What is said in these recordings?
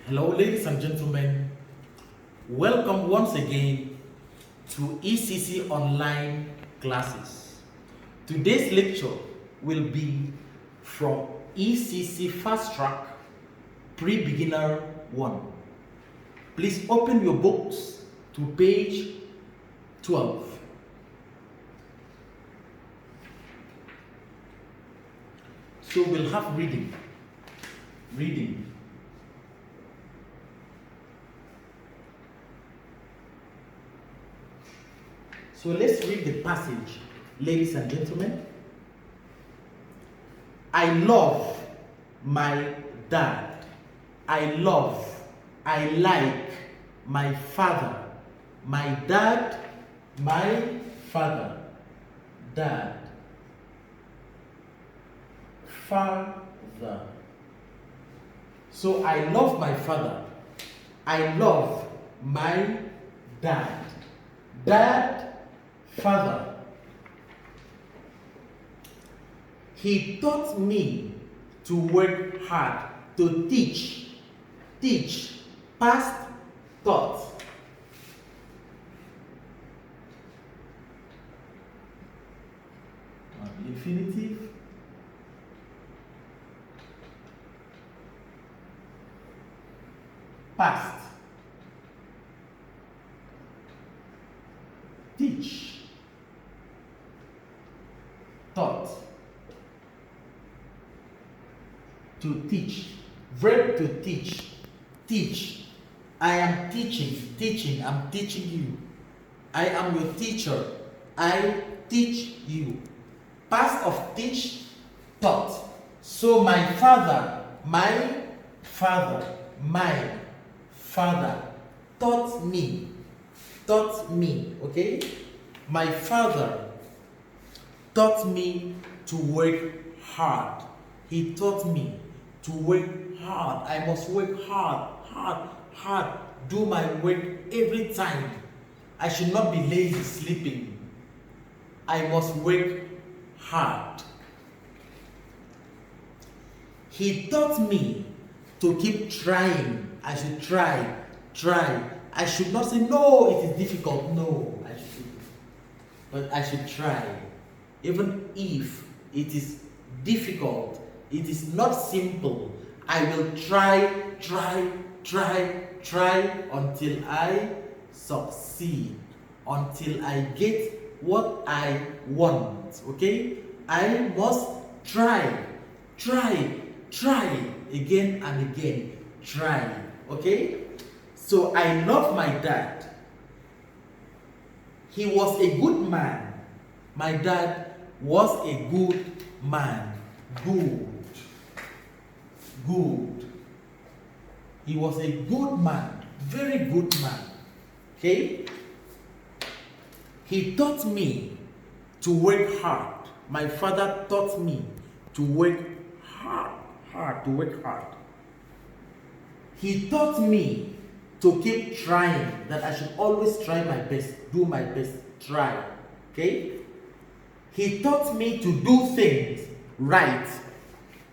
Hello, ladies and gentlemen. Welcome once again to ECC online classes. Today's lecture will be from ECC Fast Track Pre-Beginner 1. Please open your books to page 12. So we'll have reading. So let's read the passage, ladies and gentlemen. I love my dad. I like my father. My dad, my father. Dad. Father. So I love my father. I love my dad. Dad, father. He taught me to work hard, to teach, past taught. Infinitive. Past. Teach. Taught. To teach. Verb to teach. Teach. I am teaching. I'm teaching you. I am your teacher. I teach you. Past of teach, taught. So my father, taught me, okay? My father taught me to work hard. He taught me to work hard. I must work hard. Do my work every time. I should not be lazy sleeping. I must work hard. He taught me to keep trying. I should try. I should not say, no, it is difficult. No, I should. But I should try. Even if it is difficult, it is not simple, I will try until I succeed, until I get what I want. Okay? I must try again and again. Try. Okay? So I love my dad. He was a good man. My dad was a good man. Good. He was a good man. Very good man. Okay? He taught me to work hard. My father taught me to work hard. He taught me to keep trying, that I should always try my best, do my best, try. Okay? He taught me to do things right,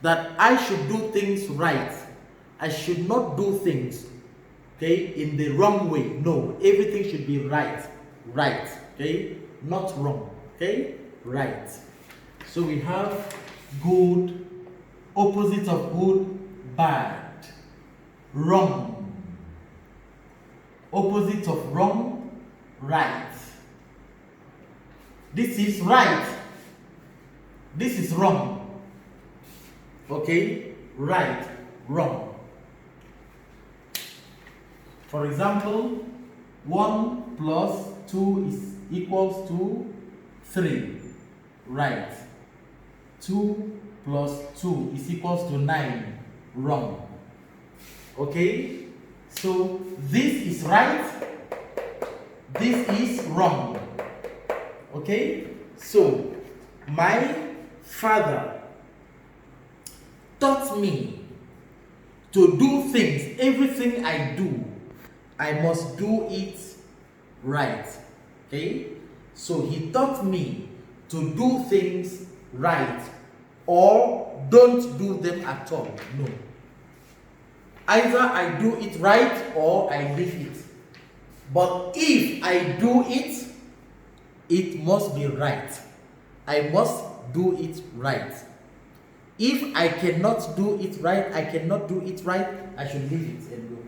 that I should do things right. I should not do things, okay, in the wrong way. No, everything should be right, okay, not wrong, okay, right. So we have good, opposite of good, bad, wrong, opposite of wrong, right. This is right, this is wrong, okay, right, wrong. For example, 1 plus 2 is equals to 3, right. 2 plus 2 is equals to 9, wrong. Okay? So this is right, this is wrong. Okay? So my father taught me to do things, everything I do, I must do it right. Okay? So he taught me to do things right or don't do them at all. No. Either I do it right or I leave it. But if I do it, it must be right. I must do it right. If I cannot do it right, I cannot do it right, I should leave it and go.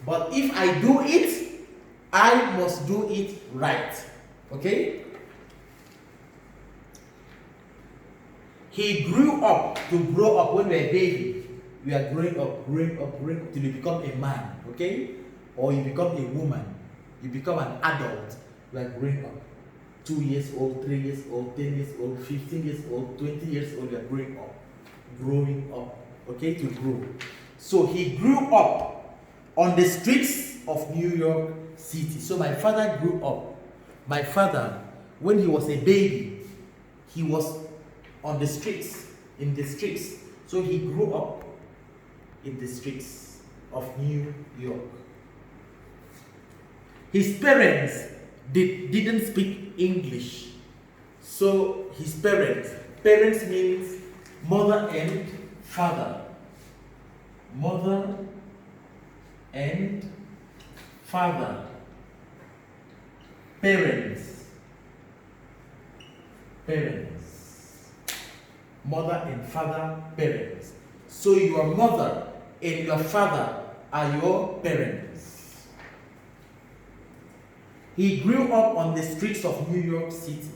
But if I do it, I must do it right. Okay? He grew up. To grow up, when we're a baby, we are growing up till you become a man. Okay? Or you become a woman. You become an adult. We are growing up. 2 years old, 3 years old, 10 years old, 15 years old, 20 years old, we are growing up. Growing up. Okay? To grow. So he grew up on the streets of New York City. So my father grew up. My father, when he was a baby, he was on the streets, in the streets. So he grew up in the streets of New York. His parents didn't speak English. So his parents means mother and father. Mother and father. Parents. Mother and father, parents. So your mother and your father are your parents. He grew up on the streets of New York City.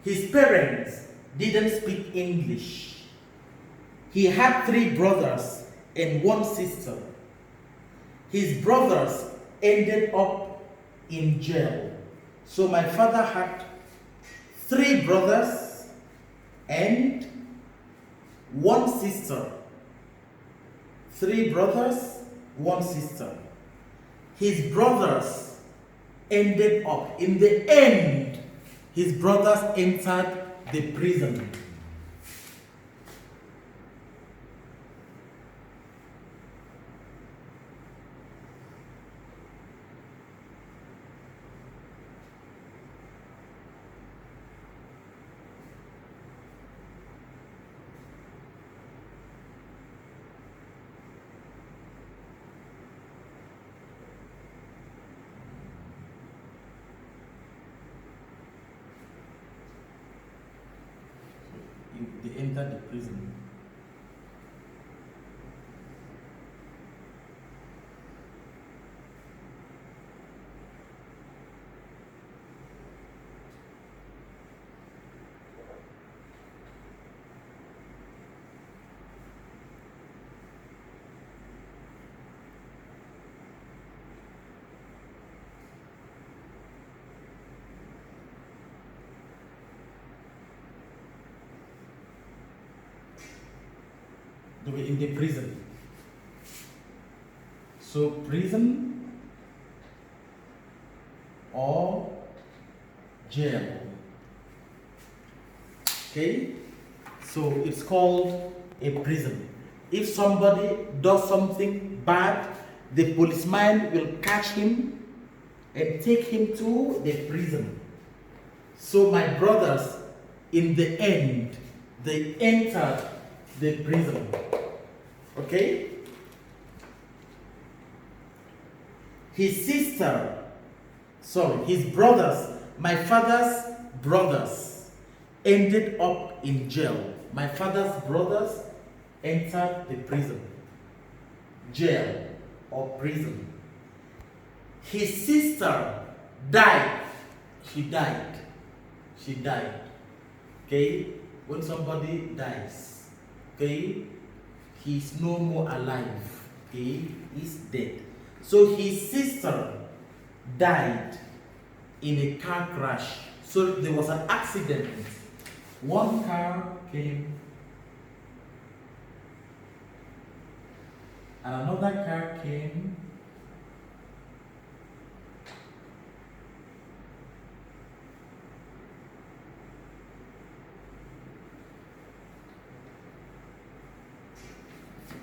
His parents didn't speak English. He had 3 brothers and 1 sister. His brothers ended up in jail. So my father had 3 brothers and 1 sister. 3 brothers, 1 sister. His brothers ended up, in the end, his brothers entered the prison. They entered the prison. They were in the prison. So prison or jail. Okay? So it's called a prison. If somebody does something bad, the policeman will catch him and take him to the prison. So my brothers, in the end, they entered the prison. Okay? His brothers, my father's brothers, ended up in jail. My father's brothers entered the prison. Jail or prison. His sister died. She died. Okay? When somebody dies, okay, he's no more alive. Okay? He's dead. So his sister died in a car crash. So there was an accident. One car came and another car came.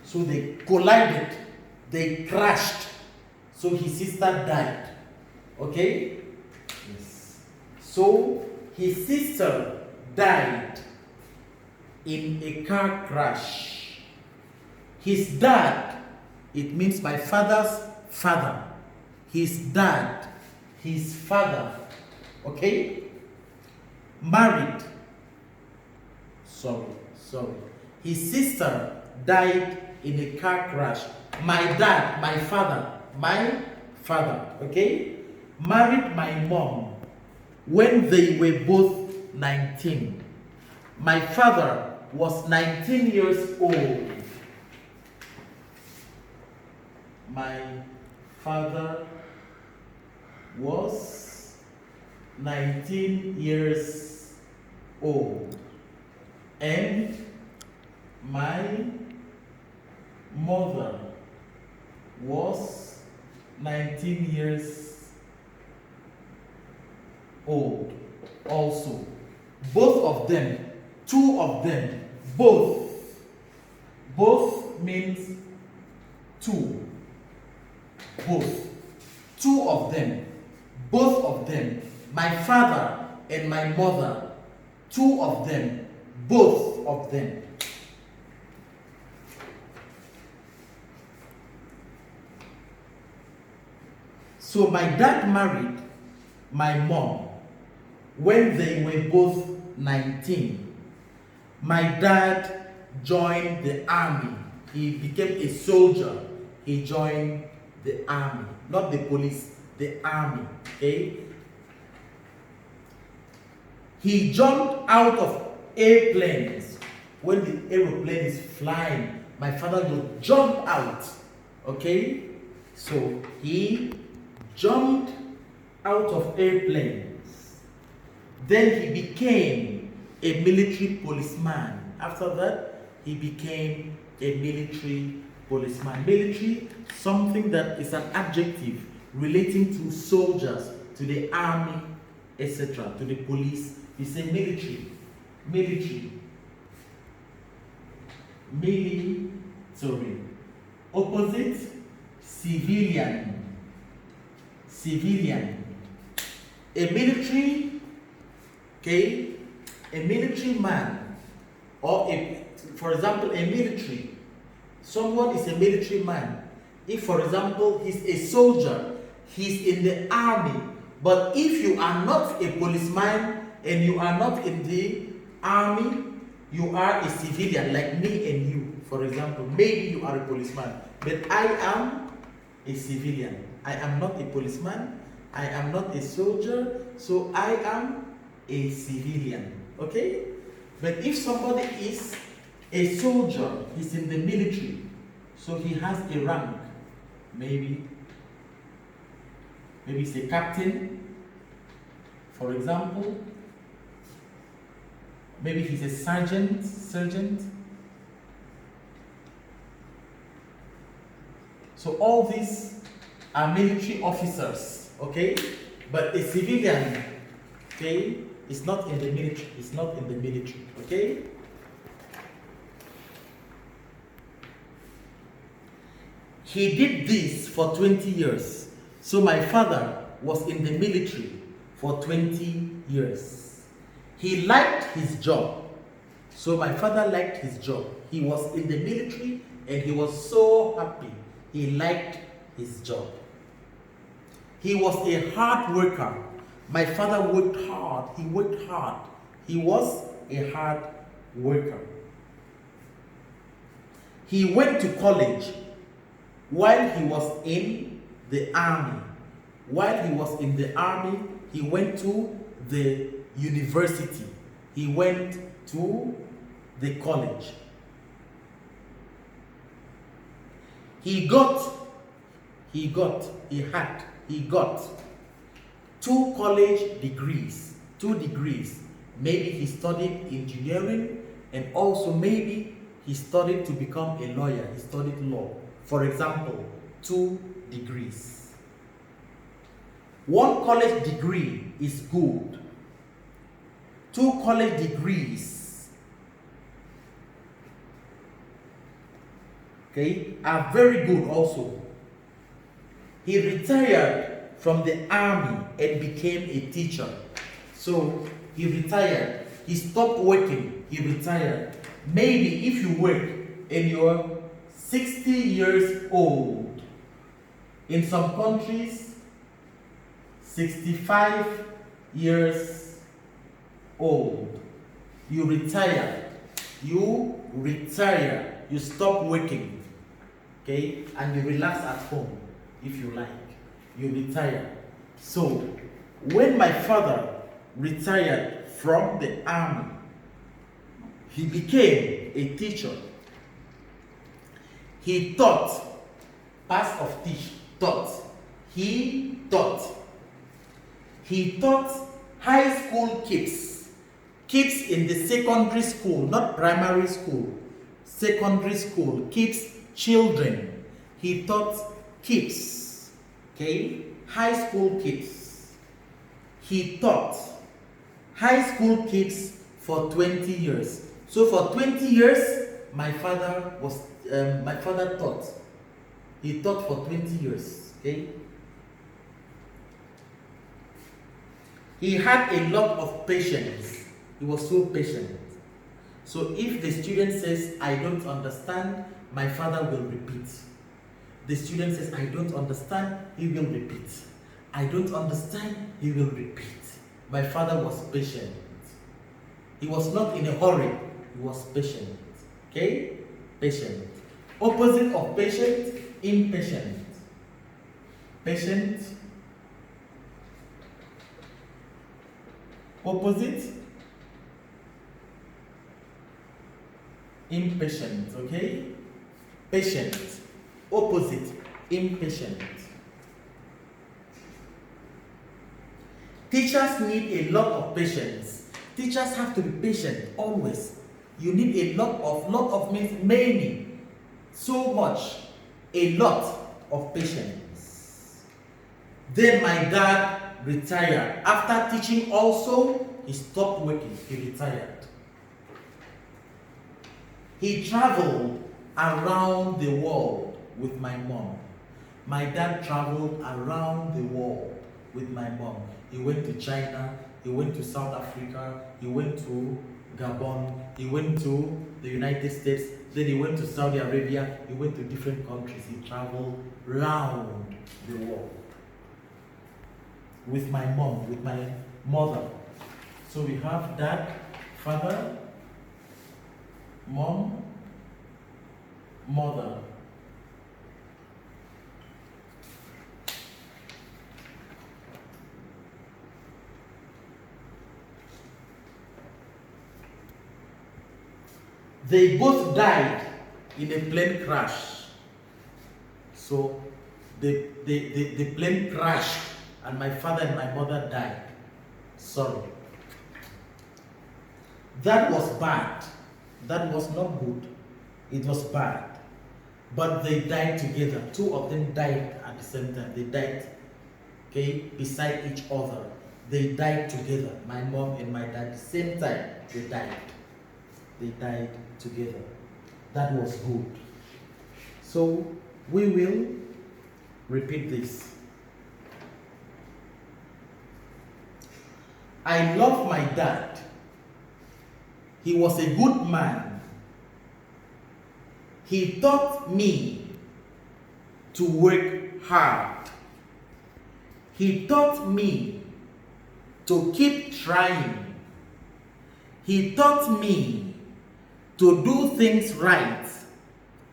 So they collided, they crashed. So his sister died. Okay? Yes. So his sister died in a car crash. His dad It means my father's father, his dad, his father. Okay? Married. Sorry. His sister died in a car crash. My dad, my father, okay? Married my mom when they were both 19. My father was 19 years old. My father was 19 years old. And my mother was 19 years old also. Both of them, two of them, both means two. Two of them, both of them, my father and my mother, two of them, both of them. So my dad married my mom when they were both 19. My dad joined the army. He became a soldier. He joined the army, not the police, the army. Okay? He jumped out of airplanes. When the aeroplane is flying, my father will jump out. Okay? So he jumped out of airplanes. Then he became a military policeman. After that, he became a military policeman. Military, something that is an adjective relating to soldiers, to the army, etc., to the police. You say military. Opposite, civilian. A military, okay, a military man, or for example, a military. Someone is a military man. If, for example, he's a soldier, he's in the army. But if you are not a policeman and you are not in the army, you are a civilian, like me and you. For example, maybe you are a policeman, but I am a civilian. I am not a policeman. I am not a soldier, so I am a civilian. Okay? But if somebody is a soldier, he's in the military, so he has a rank. Maybe he's a captain, for example. Maybe he's a sergeant. So all these are military officers, okay? But a civilian, okay, is not in the military. Okay? He did this for 20 years. So my father was in the military for 20 years. He liked his job. So my father liked his job. He was in the military and he was so happy. He liked his job. He was a hard worker. My father worked hard. He worked hard. He was a hard worker. He went to college while he was in the army. While he was in the army, he went to the university. He went to the college. He got 2 college degrees. 2 degrees. Maybe he studied engineering, and also maybe he studied to become a lawyer. He studied law. For example, 2 degrees. 1 college degree is good. 2 college degrees, okay, are very good also. He retired from the army and became a teacher. So he retired. He stopped working. He retired. Maybe if you work and you're 60 years old. In some countries, 65 years old. You retire. You retire. You stop working. Okay? And you relax at home if you like. You retire. So, when my father retired from the army, he became a teacher. He taught, past of teach, taught. He taught. He taught high school kids. Kids in the secondary school, not primary school. Secondary school, kids, children. He taught kids. Okay? High school kids. He taught high school kids for 20 years. So for 20 years, my father taught. He taught for 20 years. Okay? He had a lot of patience. He was so patient. So if the student says, I don't understand, my father will repeat. The student says, I don't understand, he will repeat. I don't understand, he will repeat. My father was patient. He was not in a hurry. He was patient. Okay? Patient. Opposite of patient, impatient. Patient. Opposite, impatient. Okay? Patient. Opposite, impatient. Teachers need a lot of patience. Teachers have to be patient always. You need a lot of means many, so much, a lot of patience. Then my dad retired. After teaching also, he stopped working. He retired. He traveled around the world with my mom. My dad traveled around the world with my mom. He went to China, he went to South Africa, he went to Gabon, he went to the United States, then he went to Saudi Arabia, he went to different countries. He traveled around the world with my mom, with my mother. So we have dad, father, mom, mother. They both died in a plane crash. So the plane crashed and my father and my mother died. Sorry. That was bad. That was not good. It was bad. But they died together. Two of them died at the same time. They died, okay, beside each other. They died together. My mom and my dad, at the same time, they died. They died together. That was good. So we will repeat this. I love my dad. He was a good man. He taught me to work hard. He taught me to keep trying. He taught me to do things right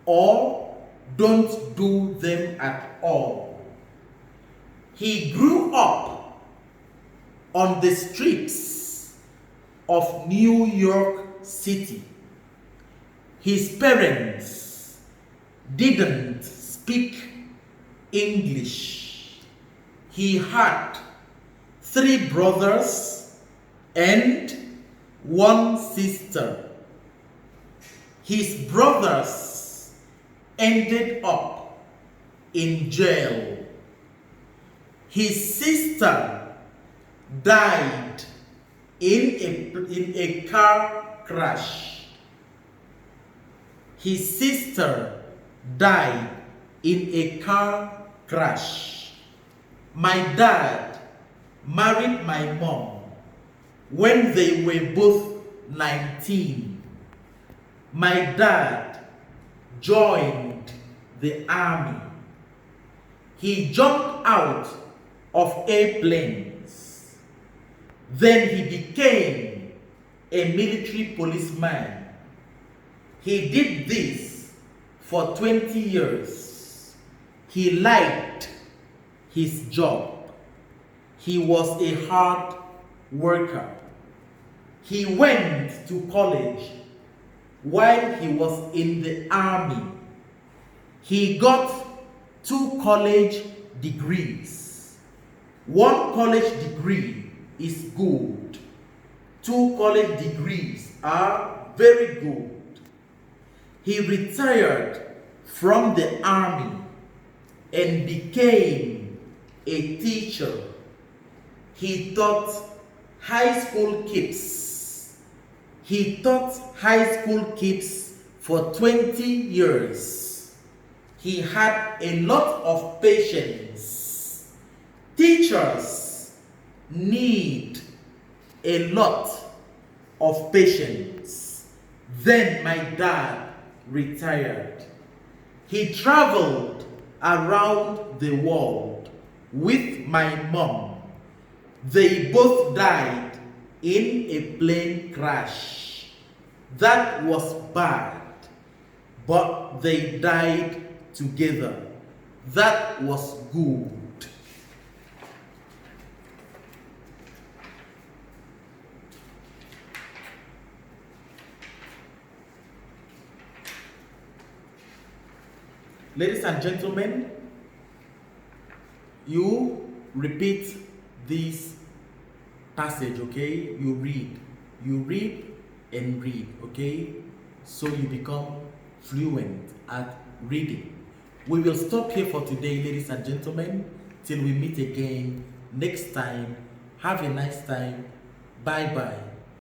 or don't do them at all. He grew up on the streets of New York City. His parents didn't speak English. He had 3 brothers and 1 sister. His brothers ended up in jail. His sister died in a car crash. His sister died in a car crash. My dad married my mom when they were both 19. My dad joined the army. He jumped out of airplanes. Then he became a military policeman. He did this for 20 years. He liked his job. He was a hard worker. He went to college while he was in the army. He got 2 college degrees. 1 college degree is good. 2 college degrees are very good. He retired from the army and became a teacher. He taught high school kids. He taught high school kids for 20 years. He had a lot of patience. Teachers need a lot of patience. Then my dad retired. He traveled around the world with my mom. They both died in a plane crash. That was bad, but they died together. That was good. Ladies and gentlemen, you repeat this passage, okay? You read and read, okay? So you become fluent at reading. We will stop here for today, ladies and gentlemen, till we meet again next time. Have a nice time. Bye-bye.